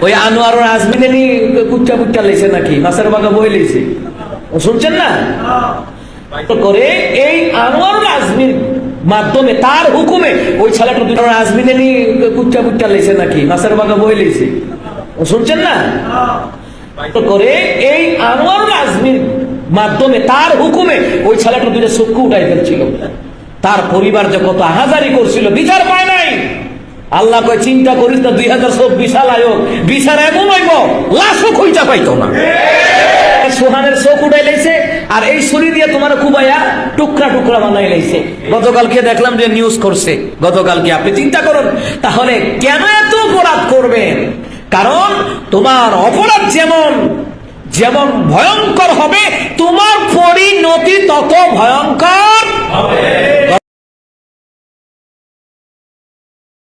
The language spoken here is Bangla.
ওই আনোয়ার আজমিনে নি কুচ্চা কুচ্চা লেছে নাকি মাছের বাগা বই লেছে শুনছেন না করে এই আনোয়ার আজমির মাধ্যমে তার হুকুমে ওই ছেলেটা দুটো আজমিনে নি কুচ্চা কুচ্চা লেছে নাকি মাছের বাগা বই লেছে শুনছেন না করে এই আনোয়ার আজমির মাধ্যমে তার হুকুমে ওই ছেলেটা দুটো চক্ষু উঠাই ফেলছিল তার পরিবার যে কত আহাজারি করছিল বিচার পায় নাই আল্লাহ কয় চিন্তা করিস না 2024 সাল আয়োগ বিচার এমন হইব লাশও খুঁজা পাইতো না সোহানের চোখ উঠাই লাইছে আর এই ছুরি দিয়ে তোমার কুবাইয়া টুকরা টুকরা বানাই লাইছে গতকালকে দেখলাম যে নিউজ করছে গতকালকে আপনি চিন্তা করুন তাহলে কেন এত অপরাধ করবেন কারণ তোমার অপরাধ যেমন যেমন ভয়ঙ্কর হবে তোমার পরিণতি তত ভয়ঙ্কর হবে।